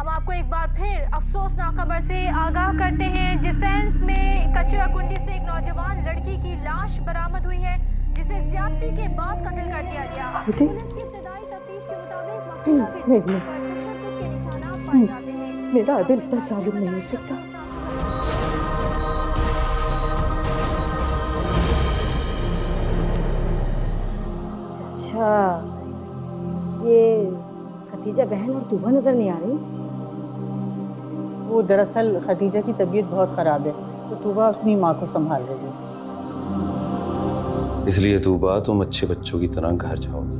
हम आपको एक बार फिर अफसोसनाक खबर से आगाह करते हैं। डिफेंस में कचरा कुंडी से एक नौजवान लड़की की लाश बरामद हुई है, जिसे ज्यादती के बाद कत्ल कर दिया गया। पुलिस की इब्तदाई तफ्तीश के मुताबिक मकतूला के नहीं जिस्म नहीं पर तशद्दुद के निशानात पाए नहीं, जाते हैं। मेरा आपको आदिल एक इतना बार फिर जालिम नहीं हो बताएं कि सकता। अफसोसनाक खबर। अच्छा, ये खतीजा बहन और तूबा नजर नहीं आ रही। वो दरअसल खदीजा की तबीयत बहुत खराब है, तो तूबा अपनी माँ को संभाल रही है। इसलिए तूबा, तुम अच्छे बच्चों की तरह घर जाओगी।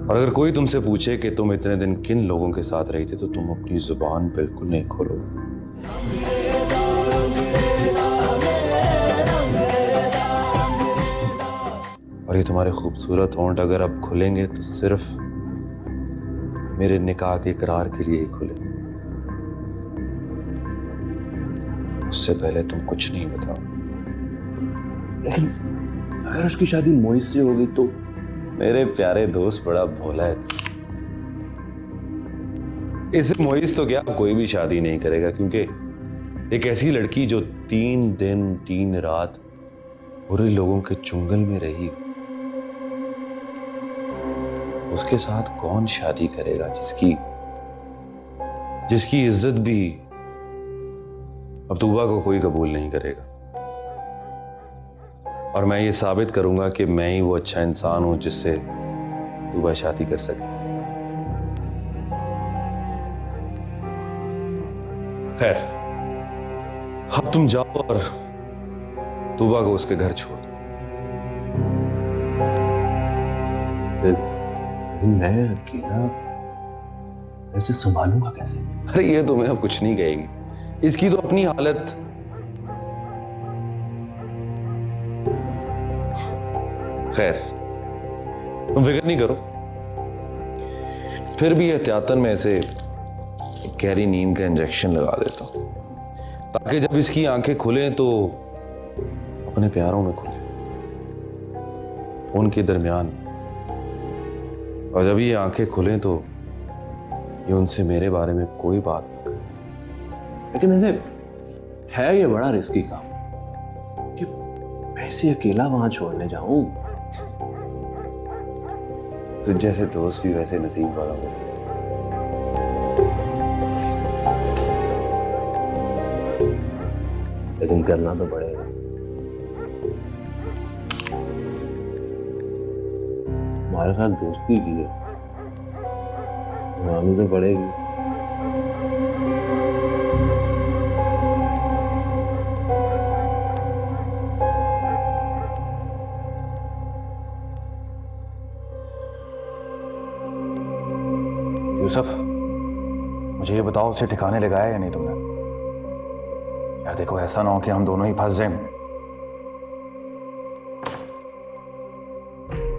और अगर कोई तुमसे पूछे कि तुम इतने दिन किन लोगों के साथ रही थी, तो तुम अपनी जुबान बिल्कुल नहीं खोलोगे। और ये तुम्हारे खूबसूरत होंठ अगर अब खुलेंगे तो सिर्फ मेरे निकाह के इकरार के लिए ही खुले। उससे पहले तुम कुछ नहीं बताओ। लेकिन अगर उसकी शादी मोहित से होगी तो? मेरे प्यारे दोस्त, बड़ा भोला है। इसे मोहित तो क्या, कोई भी शादी नहीं करेगा, क्योंकि एक ऐसी लड़की जो 3 दिन 3 रात बुरे लोगों के चुंगल में रही, उसके साथ कौन शादी करेगा जिसकी जिसकी इज्जत भी अब तूबा को कोई कबूल नहीं करेगा। और मैं ये साबित करूंगा कि मैं ही वो अच्छा इंसान हूं जिससे तूबा शादी कर सके। खैर, अब तुम जाओ और तूबा को उसके घर छोड़ दो। मैं अकेला ऐसे संभालूंगा कैसे? अरे ये तुम्हें अब कुछ नहीं कहेगी, इसकी तो अपनी हालत। खैर, तुम फिक्र नहीं करो। फिर भी एहतियातन में ऐसे एक गहरी नींद का इंजेक्शन लगा देता हूं, ताकि जब इसकी आंखें खुलें तो अपने प्यारों में खुले, उनके दरमियान। और जब ये आंखें खुलें तो ये उनसे मेरे बारे में कोई बात न करे। लेकिन वैसे है ये बड़ा रिस्की काम कि मैं इसे अकेला वहां छोड़ने जाऊं। तो जैसे दोस्त भी वैसे नसीब वाला हो। लेकिन करना तो पड़ेगा। हमारे साथ दोस्ती की है, निभानी तो पड़ेगी। यूसुफ, मुझे ये बताओ, उसे ठिकाने लगाया या नहीं तुमने? यार देखो, ऐसा ना हो कि हम दोनों ही फंस जाएं।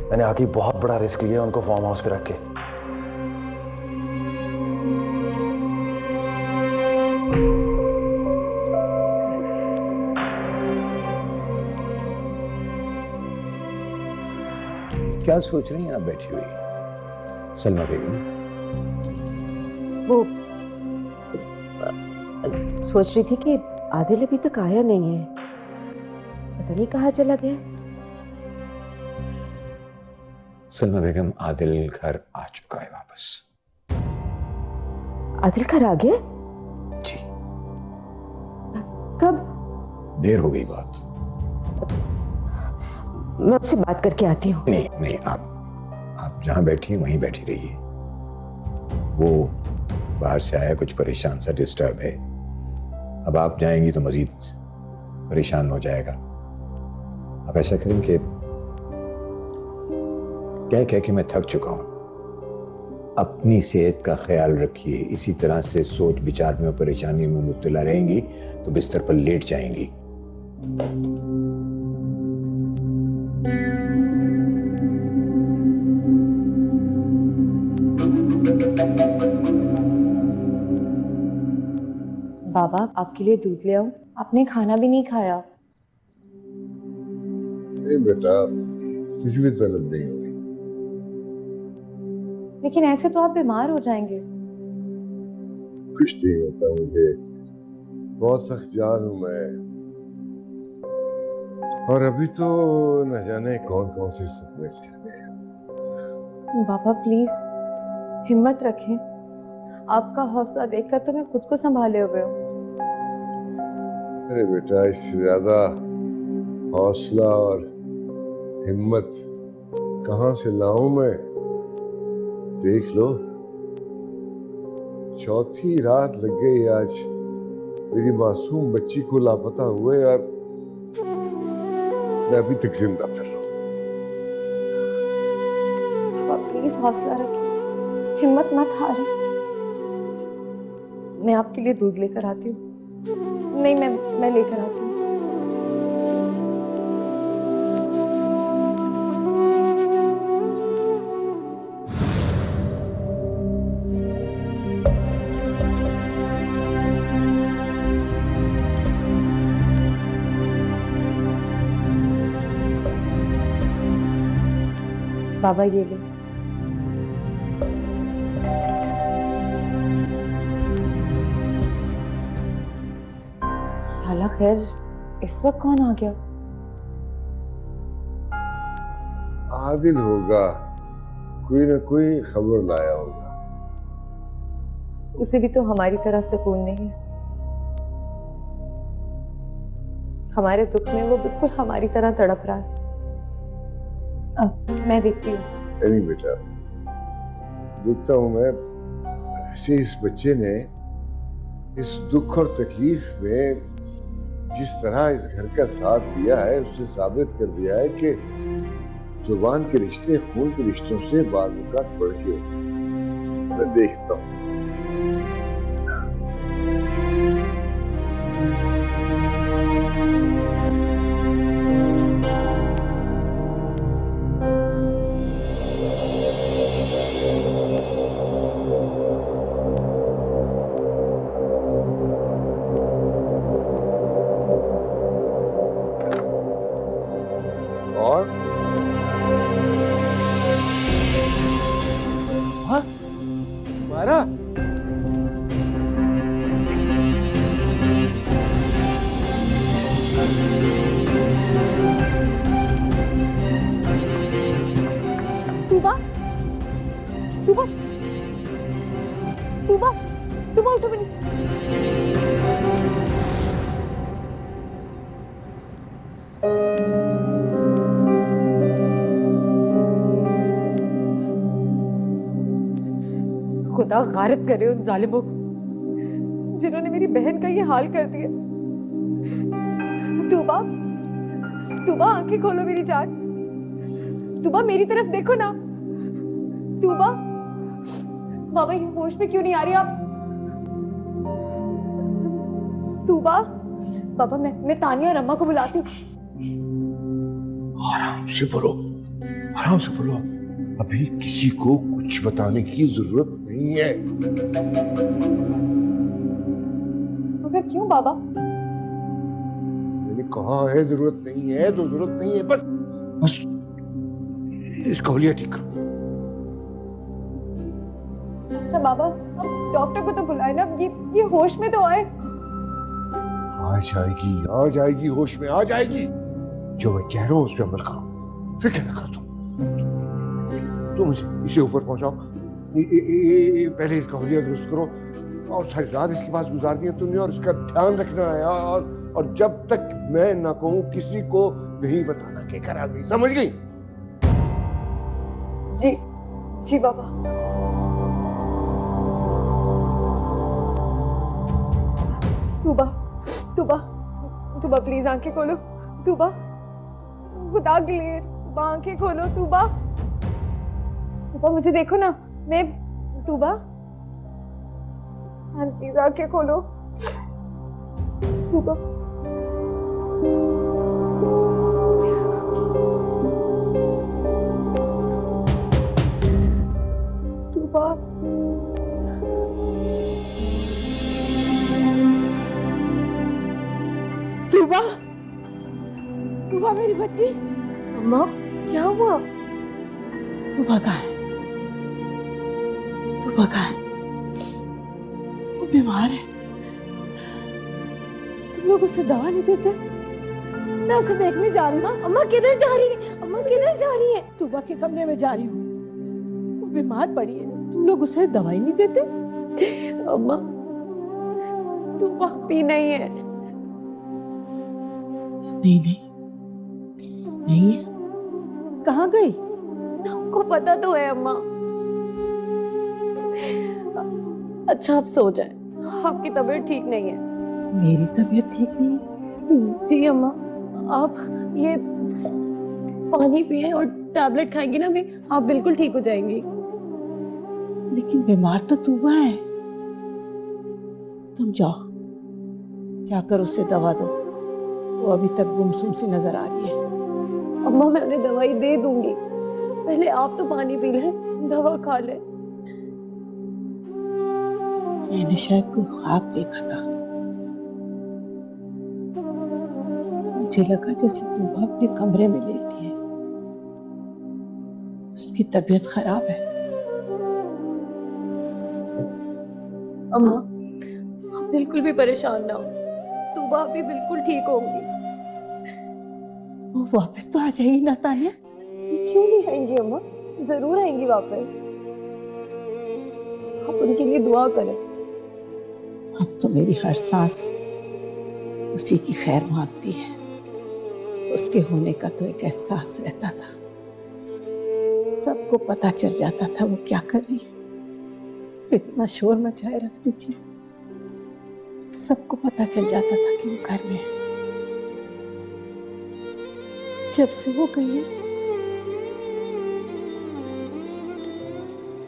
मैंने आगे बहुत बड़ा रिस्क लिया उनको फार्म हाउस पे रख के। क्या सोच रही हैं आप बैठी हुई सलमा बेगम? वो सोच रही थी कि आदिल अभी तक आया नहीं है, पता नहीं कहाँ चला गया। सलमा बेगम, आदिल घर आ चुका है वापस। आदिल घर आ गया? जी। कब? देर हो गई बहुत। मैं उससे बात करके आती हूँ। नहीं नहीं, आप जहां बैठी हैं वहीं बैठी रहिए। वो बाहर से आया, कुछ परेशान सा, डिस्टर्ब है। अब आप जाएंगी तो मजीद परेशान हो जाएगा। आप ऐसा करें कि कह के मैं थक चुका हूं। अपनी सेहत का ख्याल रखिए। इसी तरह से सोच विचार में और परेशानी में मुब्तला रहेंगी तो बिस्तर पर लेट जाएंगी। बाबा, आपके लिए दूध ले आऊं? आपने खाना भी नहीं खाया। नहीं बेटा, कुछ भी तलब नहीं हो रही। लेकिन ऐसे तो आप बीमार हो जाएंगे। कुछ नहीं होता मुझे, बहुत सख्त जान हूं मैं। और अभी तो न जाने कौन कौन से सपने चल गए। बाबा प्लीज हिम्मत रखें, आपका हौसला देखकर तो मैं खुद को संभाले हुए हूँ। अरे बेटा, इससे ज्यादा हौसला और हिम्मत कहां से लाऊं मैं? देख लो, चौथी रात लग गई आज मेरी मासूम बच्ची को लापता हुए, और मैं अभी तक जिंदा फिर रहा हूं। आप प्लीज हौसला रखें, हिम्मत मत हारें। मैं आपके लिए दूध लेकर आती हूँ। नहीं, मैं लेकर आती हूँ। बाबा ये ले। भला खैर इस वक्त कौन आ गया? आदिल होगा, कोई ना कोई खबर लाया होगा। उसे भी तो हमारी तरह सुकून नहीं है। हमारे दुख में वो बिल्कुल हमारी तरह तड़प रहा है। मैं देखती हूँ। नहीं बेटा, देखता हूं मैं। ऐसे इस बच्चे ने इस दुख और तकलीफ में जिस तरह इस घर का साथ दिया है, उससे साबित कर दिया है कि जुबान के रिश्ते खून के रिश्तों से बाज़-औक़ात बढ़ के होते हैं। मैं देखता हूँ। मारा? तूबा, तूबा, तूबा, तूबा उठो मेरी। खुदा गारत करे उन जालिमों को जिन्होंने मेरी बहन का ये हाल कर दिया। तूबा, तूबा आंखें खोलो मेरी जान। तूबा मेरी तरफ देखो ना। तूबा, बाबा ये होश में क्यों नहीं आ रही आप? तूबा, बाबा मैं तानिया और अम्मा को बुलाती हूँ। आराम से बोलो, आराम से बोलो। अभी किसी को कुछ बताने की जरूरत नहीं है। मगर क्यों बाबा? मैंने कहा है जरूरत नहीं है तो जरूरत नहीं है, बस बस इसका हुलिया ठीक करो। अच्छा बाबा, अब डॉक्टर को तो बुलाए ना। ये होश में तो आए। आ जाएगी, होश में आ जाएगी। जो मैं कह रहा हूँ उस पर अमल करो, फिक्र न करो। तुम इसे ऊपर पहुंचाओ, पहले इसका हुलिया दुरुस्त करो, और सारी रात इसके पास गुजार दिया तुमने, और इसका ध्यान रखना है। और जब तक मैं ना कहूं किसी को नहीं बताना कि घर आ गई, समझ गई? जी जी बाबा। तूबा, तूबा, तूबा प्लीज आंखें खोलो। तूबा, खुदा के लिए तूबा आंखें खोलो। तूबा, तूबा मुझे देखो ना। मैं तूबा, प्लीज आंखें खोलो। तूबा, तूबा, तूबा, तूबा मेरी बच्ची। अम्मा क्या हुआ? तूबा कहाँ है? तूबा कहाँ है? बीमार है। तुम लोग उसे दवा नहीं देते? मैं उसे देखने जा रही हूँ। अम्मा किधर जा रही है? अम्मा किधर जा रही है? तूबा के कमरे में जा रही हूँ। वो बीमार पड़ी है, तुम लोग उसे दवाई नहीं देते? अम्मा तूबा भी नहीं है। नहीं नहीं नहीं है। कहाँ गई? आपको पता तो है अम्मा। अच्छा आप सो जाए, आपकी तबीयत ठीक नहीं है। मेरी तबीयत ठीक नहीं है? जी अम्मा, आप ये पानी पिए और टैबलेट खाएंगी ना भी, आप बिल्कुल ठीक हो जाएंगी। लेकिन बीमार तो तूबा है। तुम जाओ, जाकर उससे दवा दो। वो अभी तक गुमसुम सी नजर आ रही है। अम्मा मैं उन्हें दवाई दे दूंगी, पहले आप तो पानी पी लें, दवा खा लें। मैंने शायद कोई ख्वाब देखा था। मुझे लगा जैसे तूबा अपने कमरे में लेटी है, उसकी तबीयत खराब है। अम्मा आप बिल्कुल भी परेशान ना हो, तूबा अभी बिल्कुल ठीक होंगी। वो वापस तो आ जाएगी ना तानिया? क्यों नहीं आएंगी अम्मा, जरूर आएंगी वापस। आप उनके लिए दुआ करें। अब तो मेरी हर सांस उसी की खैर मांगती है। उसके होने का तो एक एहसास रहता था, सबको पता चल जाता था वो क्या कर रही है। इतना शोर मचाए रखती थी, सबको पता चल जाता था कि वो घर में है। जब से वो गई है,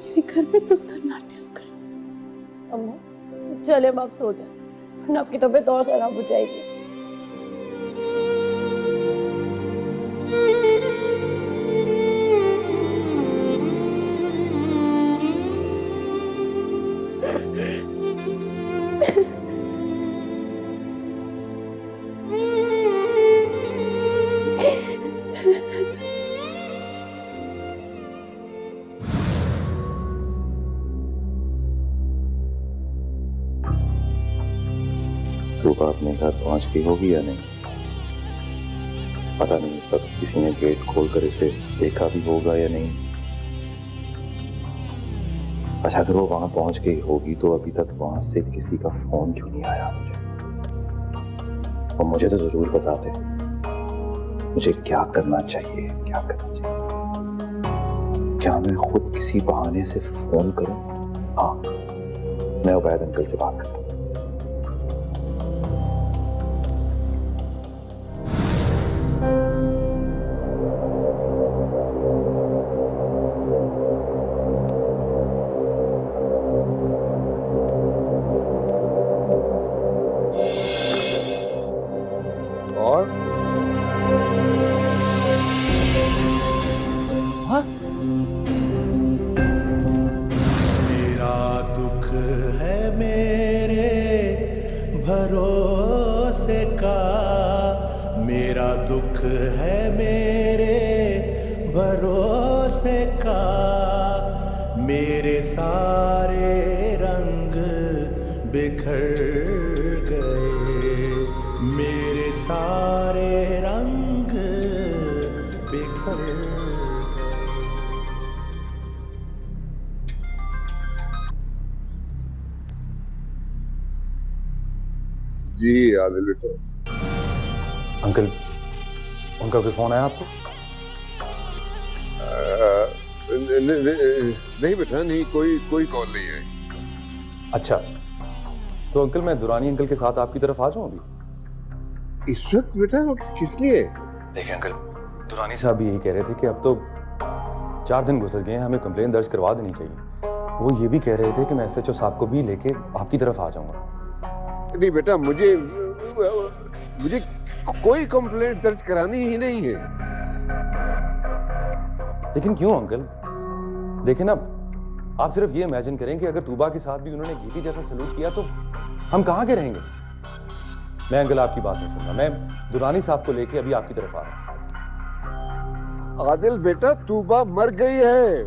मेरे घर में तो सन्नाटे हो गए। अम्मा चले अब आप सो जाए, वरना आपकी तबीयत और खराब हो जाएगी। तूबा अपने घर पहुंच गई होगी या नहीं, पता नहीं। इस वक्त किसी ने गेट खोलकर इसे देखा भी होगा या नहीं। अच्छा अगर वो वहां पहुंच गई होगी तो अभी तक वहां से किसी का फोन क्यों नहीं आया मुझे? और मुझे तो जरूर बता दे मुझे क्या करना चाहिए, क्या करना चाहिए। क्या मैं खुद किसी बहाने से फोन करूं? हाँ, मैं उबैद अंकल से बात करता हूं। और मेरा दुख है मेरे भरोसे का, मेरा दुख है मेरे भरोसे का, मेरे सारे रंग बिखर गए, मेरे सारे रंग बिखर गए। जी आदिल बेटा। अंकल, उनका कोई फोन आया आपको? नहीं बेटा, नहीं, कोई कॉल नहीं है। अच्छा, तो अंकल मैं दुरानी अंकल के साथ आपकी तरफ आ जाऊं अभी? इस वक्त बेटा किस लिए? देखिए अंकल, दुरानी साहब भी यही कह रहे थे कि अब तो 4 दिन गुजर गए हैं, हमें कंप्लेन दर्ज करवा देनी चाहिए। वो ये भी कह रहे थे कि मैं SHO साहब को भी लेके आपकी तरफ आ जाऊंगा। नहीं बेटा, मुझे कोई कंप्लेंट दर्ज करानी ही नहीं है। लेकिन क्यों अंकल? देखिए ना, आप सिर्फ ये इमेजिन करें कि अगर तूबा के साथ भी उन्होंने गीती जैसा सलूक किया तो हम कहां के रहेंगे। मैं अंकल आपकी बात नहीं सुनूंगा, मैं दुरानी साहब को लेके अभी आपकी तरफ आ रहा हूं। आदिल बेटा, तूबा मर गई है।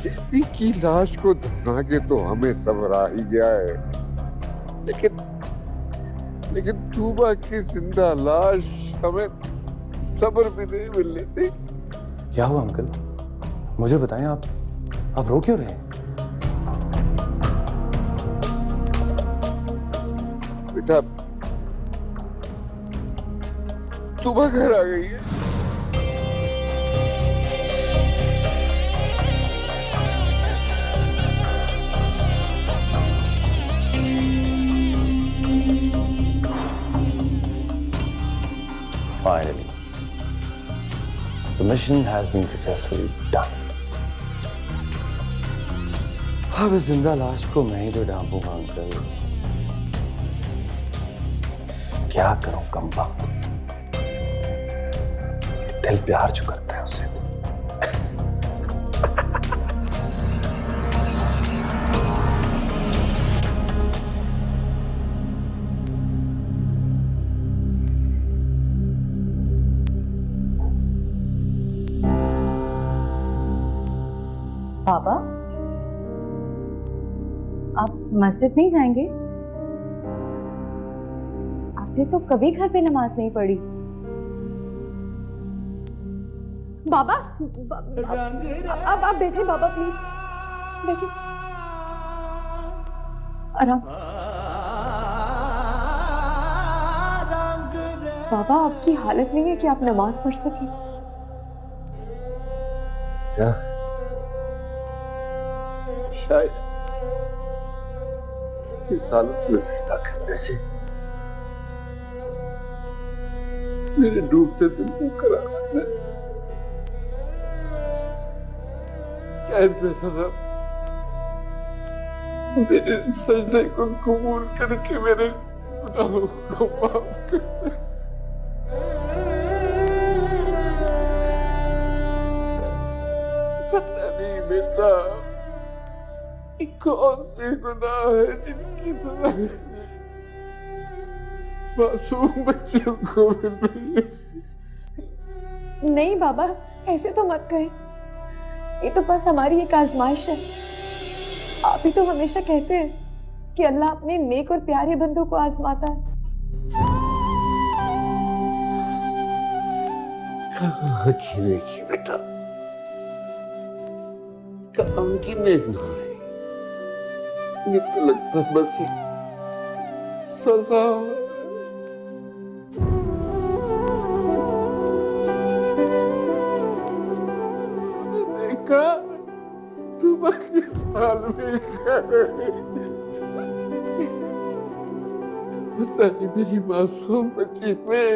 कैदी की लाश को दफना के तो हमें सब्र आ ही गया है, लेकिन तूबा की जिंदा लाश हमें सब्र भी नहीं मिलने थी। क्या हुआ अंकल, मुझे बताएं, आप रो क्यों रहे हैं? बेटा तूबा घर आ गई है। Finally, the mission has been successfully done. अब इस जिंदा लाश को मैं ही तो ढांपूंगा अंकल। क्या करूं कम वक्त, दिल प्यार जो करता है उससे। बाबा, आप मस्जिद नहीं जाएंगे? आपने तो कभी घर पे नमाज नहीं पढ़ी। बाबा, अब आप बैठे बाबा, प्लीज बैठिए, आराम से। बाबा, आपकी हालत नहीं है कि आप नमाज पढ़ सके। क्या? शायद इस हालत में सजदा करने से मेरे डूबते दिल को करारा है। शायद मेरा रब मेरे सजदे को कबूल करके मेरे गुनाहों को माफ कर दे। पता नहीं बेटा कौन से गुनाह है जिनकी सजा मासूम बच्चों को मिल रही है। नहीं बाबा, ऐसे तो मत कहें, ये तो बस हमारी एक आजमाइश है। आप ही तो हमेशा कहते हैं कि अल्लाह अपने नेक और प्यारे बंदों को आजमाता है। कहाँ की नेकी बेटा, कहाँ की नेकी, ये तो लगता है बस सजा। देखा तूबा के साल में पता नहीं मेरी मासूम बच्ची में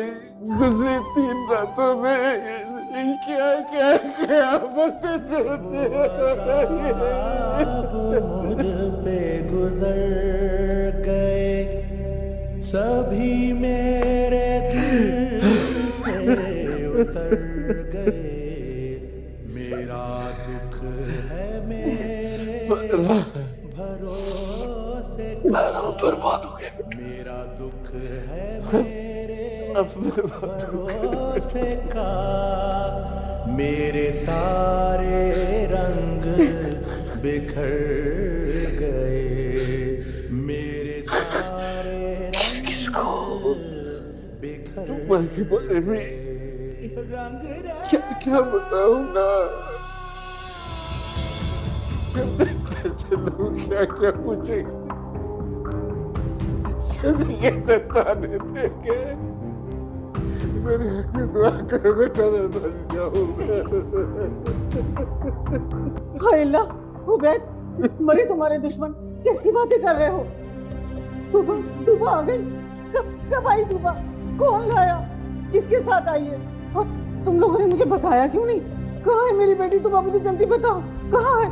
गुजरी 3 रातों में क्या क्या क्या मुझ पे गुजर गए, सभी मेरे दिल से उतर गए। मेरा दुख है मेरे भरोसे बर्बाद हो गया। मेरा दुख है मेरे भरोसे का। मेरे सारे रंग बिखर गए, मेरे सारे रंग बिखर के बारे में क्या क्या बताऊंगा, कैसे लोग क्या क्या पूछेंगे, कैसे ताने देंगे। मेरे हक में दुआ करो बेटा, मैं मर जाऊंगा। हाय अल्लाह, उबैद, मरे तुम्हारे दुश्मन, कैसी बातें कर रहे हो? तूबा आ गई? कब आई तूबा? कौन लाया? किसके साथ आई है? और तुम लोगों ने मुझे बताया क्यों नहीं? कहाँ है मेरी बेटी तूबा? मुझे जल्दी बताओ, कहाँ है?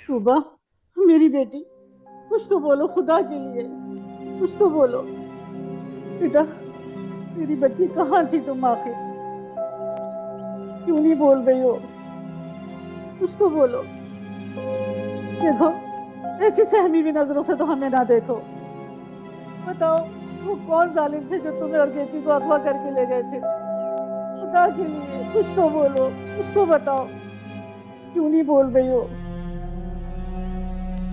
तूबा, मेरी बेटी, कुछ तो बोलो खुदा के लिए, कुछ तो बोलो। मेरी बच्ची कहाँ थी तुम आके? क्यों नहीं बोल रही हो? कुछ तो बोलो। देखो, ऐसी सहमी हुई नजरों से तो हमें ना देखो। बताओ, वो कौन जालिम थे जो तुम्हें और बेटी को अगवा करके ले गए थे? खुदा के लिए कुछ तो बोलो, कुछ तो बताओ। क्यों नहीं बोल रही हो?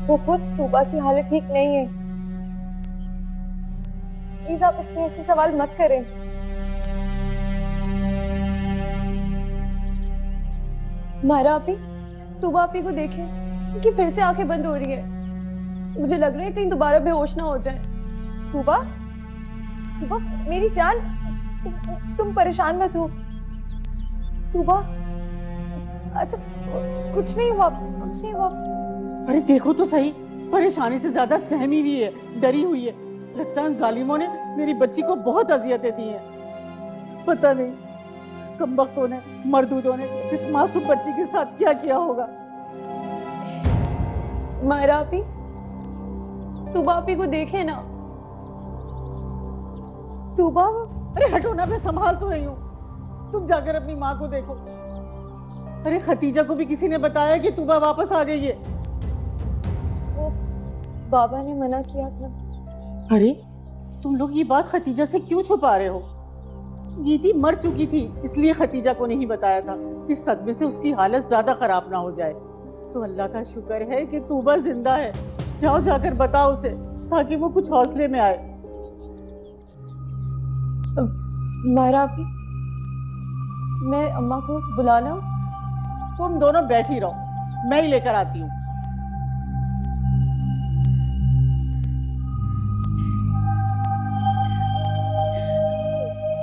फूफो, तूबा की हालत ठीक नहीं है। प्लीज आप इससे ऐसे सवाल मत करें। मायरा आपी, तूबा आपी को देखें, उनकी फिर से आंखें बंद हो रही है। मुझे लग रहा है कहीं दोबारा बेहोश ना हो जाए। तूबा, तूबा मेरी जान, तुम परेशान मत हो। तूबा, अच्छा कुछ नहीं हुआ, कुछ नहीं हुआ। अरे देखो तो सही, परेशानी से ज्यादा सहमी हुई है, डरी हुई है। लगता है उन जालिमों ने मेरी बच्ची को बहुत अजियतें दी हैं। पता नहीं कमबख्तों ने, मर्दूदों ने इस मासूम बच्ची के साथ क्या किया होगा। मायरा आपी, तूबा आपी को देखे ना। तूबा, अरे हटो ना, मैं संभाल तो रही हूँ। तुम जाकर अपनी माँ को देखो। अरे खतीजा को भी किसी ने बताया कि तूबा वापस आ गई है। वो बाबा ने मना किया था। अरे तुम लोग ये बात खतीजा से क्यों छुपा रहे हो? गीती मर चुकी थी, इसलिए खतीजा को नहीं बताया था कि सदमे से उसकी हालत ज्यादा खराब ना हो जाए। तो अल्लाह का शुक्र है कि तूबा जिंदा है। जाओ जाकर बताओ उसे, ताकि वो कुछ हौसले में आए। मायरा आपी, मैं अम्मा को बुला लाऊं? तुम दोनों बैठी रहो, मैं ही लेकर आती हूँ।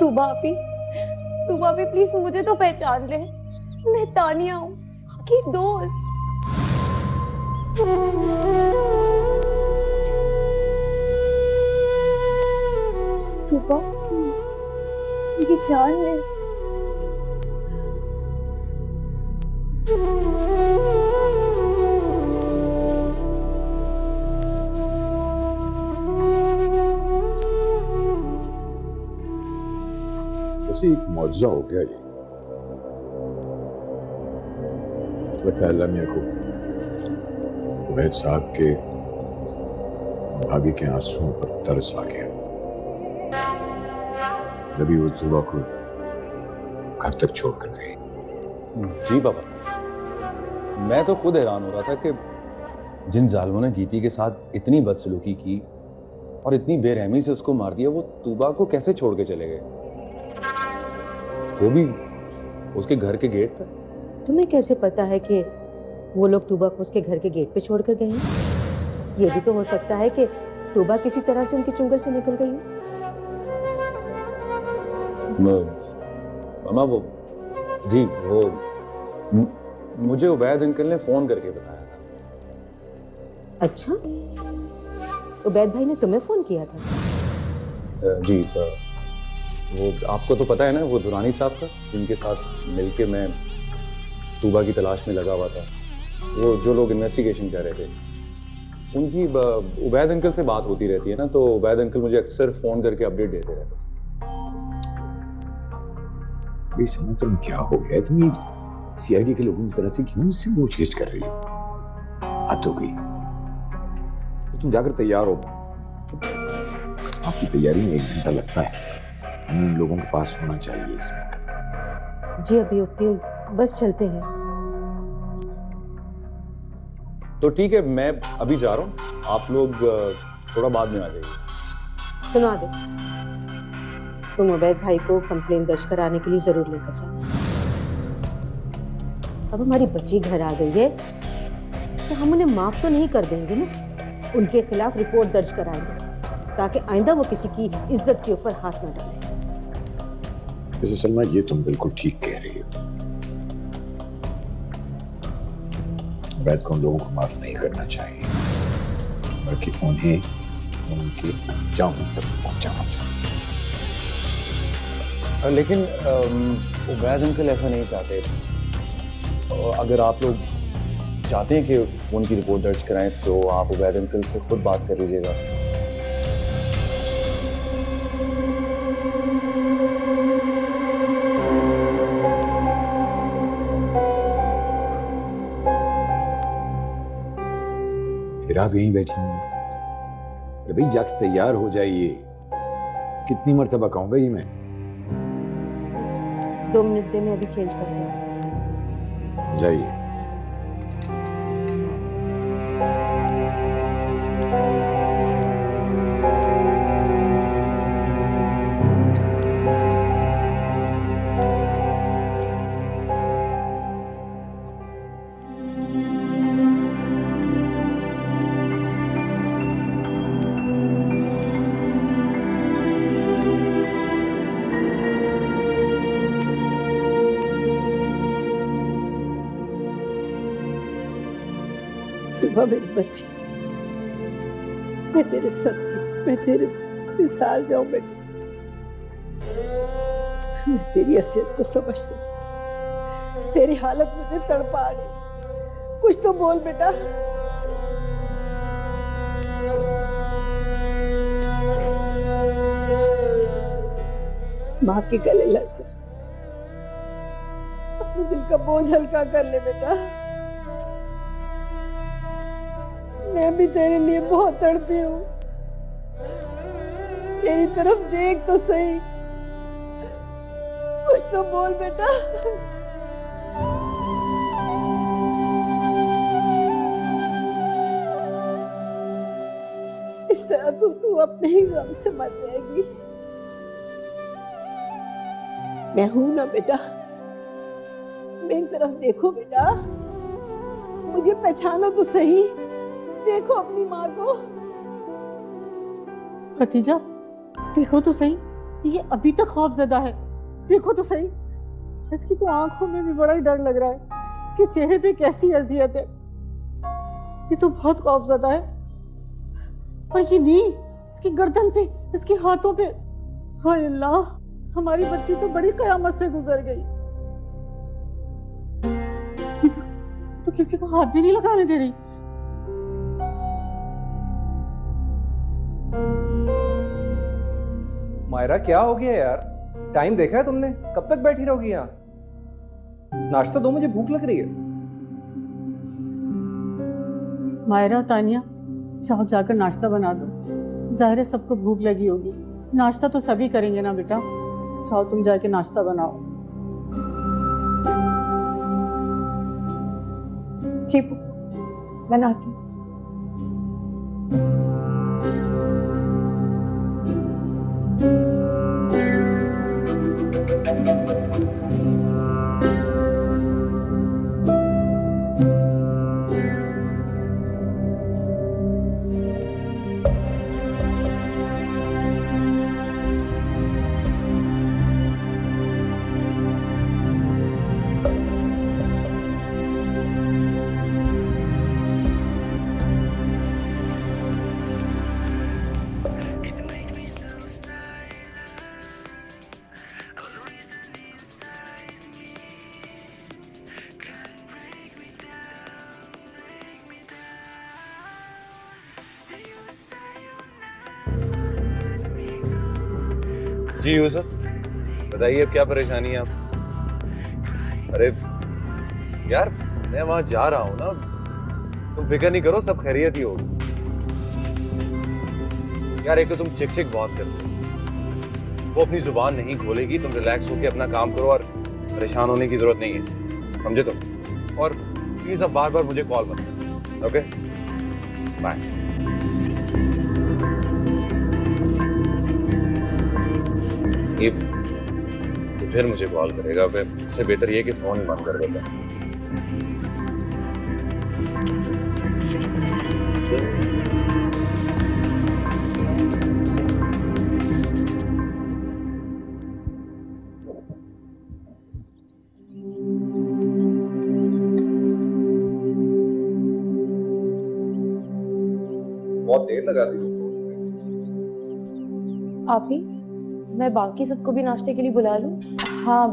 तूबा आपी प्लीज मुझे तो पहचान ले। मैं तानिया हूँ, आपकी दोस्त। तूबा, मेरी जान ले। वैसे एक मौजज़ा हो गया ये। लगता है अल्लाह मियां को उबैद साहब के भाभी के आंसुओं पर तरस आ गया। जब वो तूबा को घर तक छोड़कर गई। जी बाबा, मैं तो खुद हैरान हो रहा था कि जिन जालिमों ने गीती के साथ इतनी बदसलूकी की और इतनी बेरहमी से उसको मार दिया, वो तूबा को कैसे छोड़ के चले गए, वो भी उसके घर के गेट पर। तुम्हें कैसे पता है कि वो लोग तूबा को उसके घर के गेट पे छोड़कर गए हैं? ये भी तो हो सकता है कि तूबा किसी तरह से उनके चुंगल से निकल गई हो। मामा, वो जी वो मुझे उबैद अंकल ने फोन करके बताया था। अच्छा, उबैद भाई ने तुम्हें फोन किया था? जी, वो आपको तो पता है ना, वो दुरानी साहब का, जिनके साथ मिलके मैं तूबा की तलाश में लगा हुआ था। वो जो लोग इन्वेस्टिगेशन कर रहे थे, उनकी उबैद अंकल से बात होती रहती है ना, तो उबैद अंकल मुझे अक्सर फोन करके अपडेट देते रहते थे। इस समय तुम्हें क्या हो गया? तुम ये सीआईडी के लोगों की तरह से क्यों इससे पूछगिछ कर रही हो? हद हो गई। तो तुम जाकर तैयार हो। आपकी तैयारी में 1 घंटा लगता है, हमें उन लोगों के पास होना चाहिए इसमें। जी अभी उठती हूँ, बस चलते हैं। तो ठीक है, मैं अभी जा रहा हूँ, आप लोग थोड़ा बाद में आ जाइए। सुना दो, तुम उबैद भाई को कंप्लेन दर्ज कराने के लिए जरूर लेकर जाना। अब हमारी बच्ची घर आ गई है तो हम उन्हें माफ तो नहीं कर देंगे ना, उनके खिलाफ रिपोर्ट दर्ज कराएंगे ताकि आइंदा वो किसी की इज्जत के ऊपर हाथ न डाले। वैसे सलमा, ये तुम बिल्कुल ठीक कह रही हो। उबैद को उन लोगों को माफ नहीं करना चाहिए, बल्कि उन्हें उनके अंजाम तक पहुंचाना चाहिए। लेकिन उबैद अंकल ऐसा नहीं चाहते। अगर आप लोग चाहते हैं कि उनकी रिपोर्ट दर्ज कराएं, तो आप उबैद अंकल से खुद बात कर लीजिएगा। फिर आप यहीं बैठी हैं। अरे भाई जाके तैयार हो जाइए। कितनी मरतबा कहूंगा ये मैं। 2 मिनट दे, मैं अभी चेंज कर दूँ। जाइए। तुबा मेरी बच्ची, मैं तेरे सदके, मैं तेरे निसार जाऊं बेटा। मैं तेरी हैसियत को समझ सकती, तेरी हालत मुझे तड़पा रही। कुछ तो बोल बेटा। माँ के गले लग जा, अपने दिल का बोझ हल्का कर ले बेटा। मैं भी तेरे लिए बहुत तड़पी हूँ। मेरी तरफ देख तो सही, कुछ तो बोल बेटा। इस तरह तू अपने ही गम से मर जाएगी। मैं हूं ना बेटा, मेरी तरफ देखो बेटा, मुझे पहचानो तो सही। देखो अपनी माँ को। खतीजा, देखो तो सही, ये अभी तक खौफजदा है। देखो तो सही, इसकी तो आंखों में भी बड़ा ही डर लग रहा है। इसके चेहरे पे कैसी अजियत है। ये तो बहुत खौफजदा है। और ये नील, इसकी गर्दन पे, इसके हाथों पे, हाय अल्लाह, हमारी बच्ची तो बड़ी कयामत से गुजर गई। ये तो किसी को हाथ भी नहीं लगाने दे रही। मायरा, क्या हो गया यार? टाइम देखा है तुमने? कब तक बैठी रहोगी यहाँ? नाश्ता दो, मुझे भूख लग रही है। मायरा, तानिया, जाओ जाकर नाश्ता बना दो। जाहिर है सबको भूख लगी होगी। नाश्ता तो सभी करेंगे ना बेटा। जाओ तुम जाके नाश्ता बनाओ। जी बनाती हूँ। जी यूसुफ, बताइए अब क्या परेशानी है आप? अरे यार, मैं वहां जा रहा हूं ना, तुम फिक्र नहीं करो, सब खैरियत ही होगी। यार एक तो तुम चिक चिक बहुत करते हो, वो अपनी जुबान नहीं खोलेगी, तुम रिलैक्स होकर अपना काम करो और परेशान होने की जरूरत नहीं है, समझे तुम? और प्लीज अब बार बार मुझे कॉल मत करो, ओके? बाय। ये फिर मुझे कॉल करेगा, इससे बेहतर ये कि फोन ही बंद कर देता है। बहुत देर लगा दी। आप ही, मैं बाकी सबको भी नाश्ते के लिए बुला लूं? हाँ,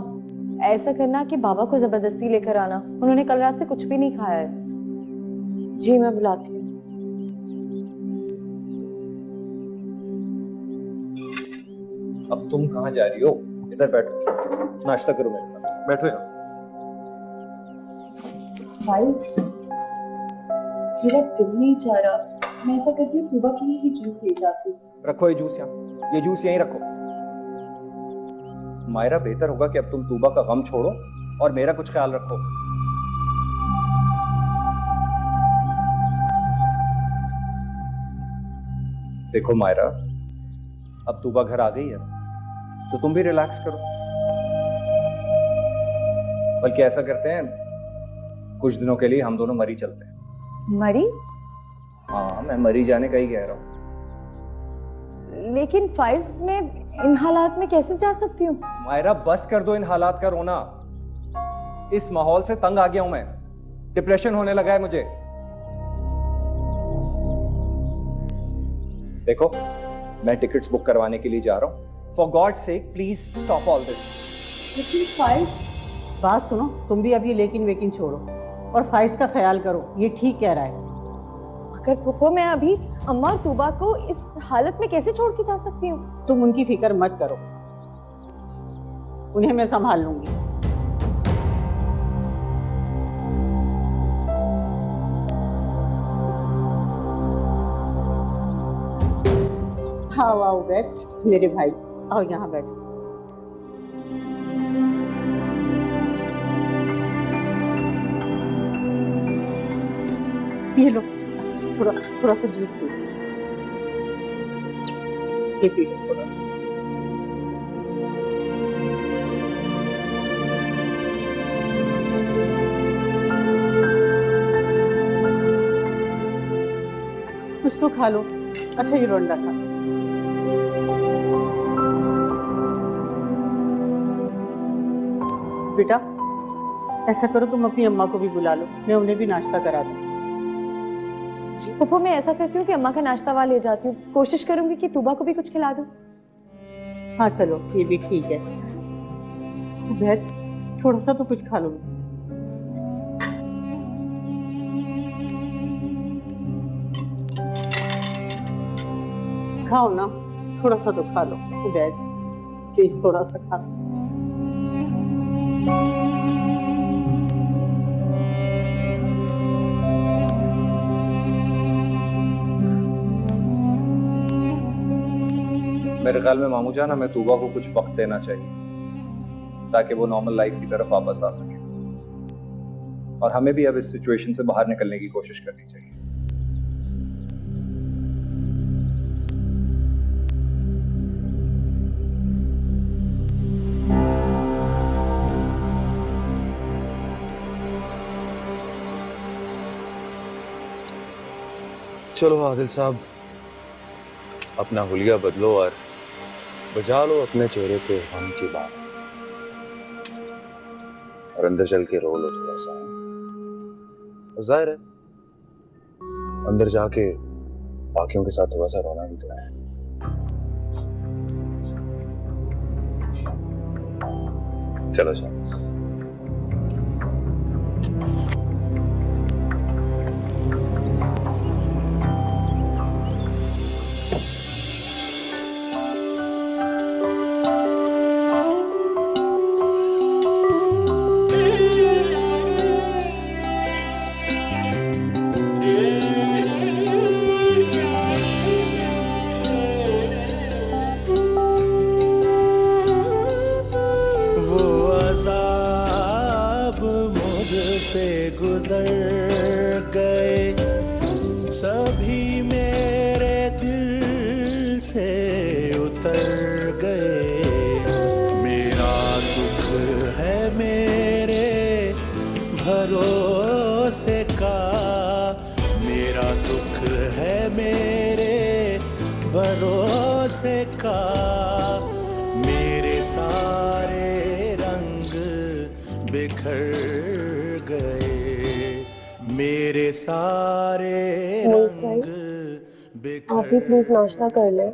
ऐसा करना कि बाबा को जबरदस्ती लेकर आना, उन्होंने कल रात से कुछ भी नहीं खाया है। जी मैं बुलाती हूँ। अब तुम कहाँ जा रही हो? इधर बैठो, नाश्ता करो मेरे साथ। बैठो यहाँ। गाइस, मेरा दिल नहीं चाह रहा, मैं ऐसा करती हूँ तूबा के लिए ही जूस ले जाती हूँ। रखो ये जूस यहाँ, ये जूस यहीं रखो। मायरा, बेहतर होगा कि अब तुम तूबा का गम छोड़ो और मेरा कुछ ख्याल रखो। देखो मायरा, अब तूबा घर आ गई है तो तुम भी रिलैक्स करो। बल्कि ऐसा करते हैं, कुछ दिनों के लिए हम दोनों मरी चलते हैं। मरी? हाँ, मैं मरी जाने का ही कह रहा हूँ। लेकिन फाइज, मैं इन हालात में कैसे जा सकती हूँ? मायरा, बस कर दो इन हालात का रोना। इस माहौल से तंग आ गया हूं मैं, डिप्रेशन होने लगा है मुझे। देखो, मैं टिकट्स बुक करवाने के लिए जा रहा हूं। For God sake please stop all this. लेकिन फाइज, बात सुनो, तुम भी अब ये लेकिन वेकिन छोड़ो और फाइज का ख्याल करो, ये ठीक कह रहा है। मगर पुप्पो, मैं अभी अम्मा और तूबा को इस हालत में कैसे छोड़ के जा सकती हूँ? तुम उनकी फिक्र मत करो, उन्हें मैं संभाल लूंगी। आओ आओ बैठ मेरे भाई, आओ यहाँ बैठो। ये लो, थोड़ा थोड़ा सा जूस पी, ये पी लो थोड़ा सा। कुछ तो खा लो। अच्छा, ये रोंडा खा। बेटा, ऐसा करो, तुम अपनी अम्मा को भी बुला लो, मैं उन्हें भी नाश्ता करा दूं। पुप्पो, मैं ऐसा करती हूँ कि अम्मा का नाश्ता वहाँ ले जाती हूँ। कोशिश करूंगी कि तूबा को भी कुछ खिला दूं। हाँ चलो, ये भी ठीक है। उबैद, थोड़ा सा तो कुछ खा लो। खाओ ना, थोड़ा सा तो खा लो। उबैद, प्लीज थोड़ा सा खा लो। मेरे ख्याल में मामू जान, हमें तूबा को कुछ वक्त देना चाहिए ताकि वो नॉर्मल लाइफ की तरफ वापस आ सके, और हमें भी अब इस सिचुएशन से बाहर निकलने की कोशिश करनी चाहिए। चलो आदिल साहब, अपना हुलिया बदलो और बजा लो अपने चेहरे पे गम की बात, और अंदर चल के रो लो थोड़ा सा। और जाहिर है, अंदर जाके बाकियों के साथ थोड़ा सा रोना भी तो है। चलो चलो। गुजर गए सभी मेरे दिल से उतर गए। मेरा दुख है मेरे भरोसे का, मेरा दुख है मेरे भरोसे का। मेरे सारे रंग बिखर गए, मेरे सारे रंग बिखर। आप भी प्लीज नाश्ता कर लें।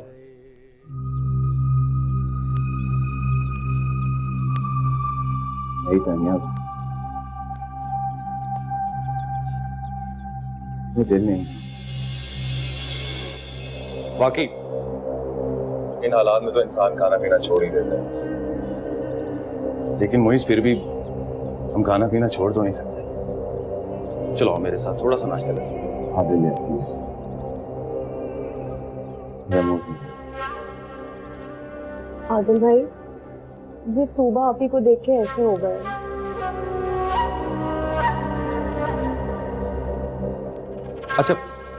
नहीं तानिया, मुझे दिल नहीं। बाकी इन हालात में तो इंसान खाना पीना छोड़ ही देता है, लेकिन मुइज फिर भी हम खाना पीना छोड़ तो नहीं सकते। चलो मेरे साथ थोड़ा सा नाश्ता करें। आदिल है प्लीज। आदिल भाई, ये तूबा आप ही को देख के ऐसे हो गए। अच्छा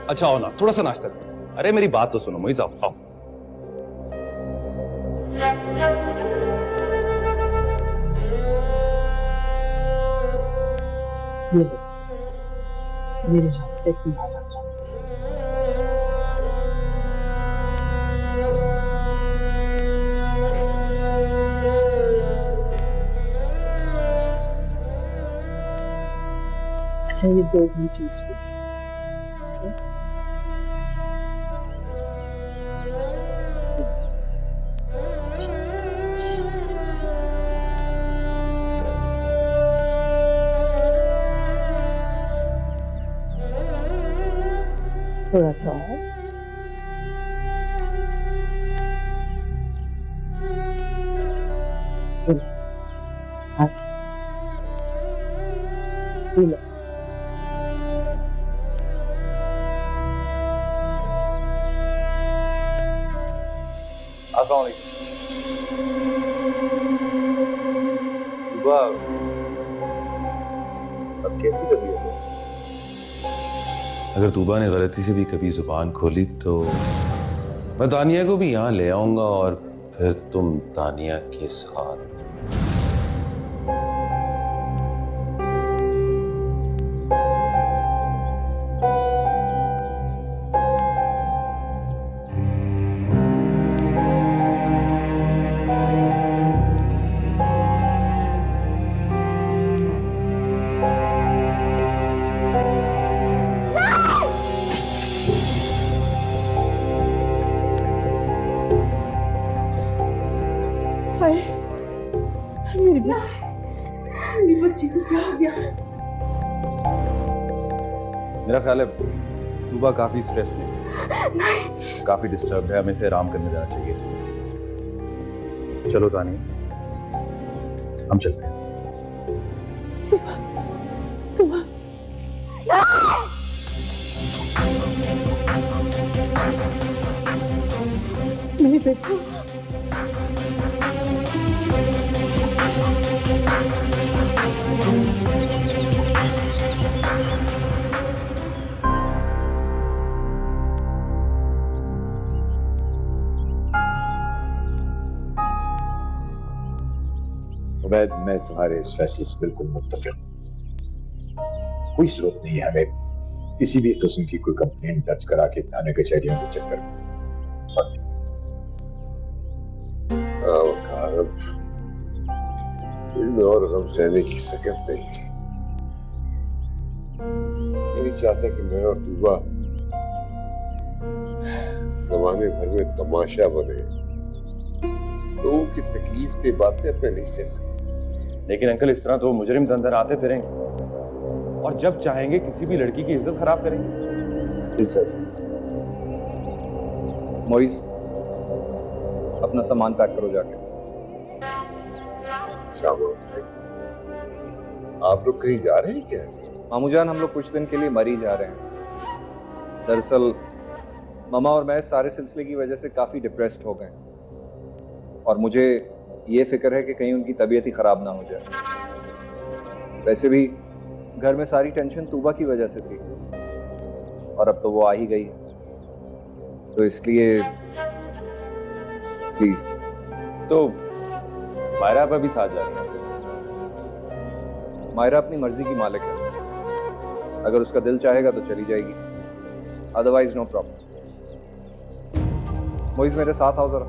अच्छा, आओ ना, थोड़ा सा नाश्ता करो। अरे मेरी बात तो सुनो मोइज, आओ आओ। ये लो, मेरे हाथ से एक नाता खाओ। अच्छा, ये 2 घूंट जूस पी। थोड़ा सा और। P low. अस्सलाम वालेकुम। सुबह अब कैसी तबीयत है? अगर तूबा ने गलती से भी कभी जुबान खोली तो मैं तानिया को भी यहाँ ले आऊंगा और फिर तुम तानिया के साथ। मेरी बच्ची को क्या हो गया? मेरा ख्याल है तूबा काफी स्ट्रेस में है, काफी डिस्टर्ब है, हमें इसे आराम करने जाना चाहिए। चलो तानिया, हम चलते हैं। तूबा मेरी बेटी, उबैद, मैं तुम्हारे इस फैसले से बिल्कुल मुत्तफिक हूं। कोई जरूरत नहीं है हमें किसी भी किस्म की कोई कंप्लेंट दर्ज करा के थाने कचहरियों के चक्कर में। और गम सहने की सकत नहीं। नहीं चाहता कि मैं और तूबा जमाने भर में तमाशा बने। लोगों की तकलीफ से बातें अपने नहीं सह सकते। लेकिन अंकल, इस तरह तो मुजरिम के अंदर आते फिरेंगे और जब चाहेंगे किसी भी लड़की की इज्जत खराब करेंगे। इज्जत? मोइज, अपना सामान पैक करो जाके। सामान? आप लोग कहीं जा रहे हैं क्या? मामूजान, हम लोग कुछ दिन के लिए मरी जा रहे हैं। दरअसल मामा और मैं सारे सिलसिले की वजह से काफी डिप्रेस्ड हो गए और मुझे ये फिक्र है कि कहीं उनकी तबीयत ही खराब ना हो जाए। वैसे भी घर में सारी टेंशन तूबा की वजह से थी और अब तो वो आ ही गई, तो इसलिए प्लीज। तो मायरा पर भी साथ जा रही है? मायरा अपनी मर्जी की मालिक है, अगर उसका दिल चाहेगा तो चली जाएगी, अदरवाइज नो प्रॉब्लम। मोइज, मेरे साथ आओ जरा।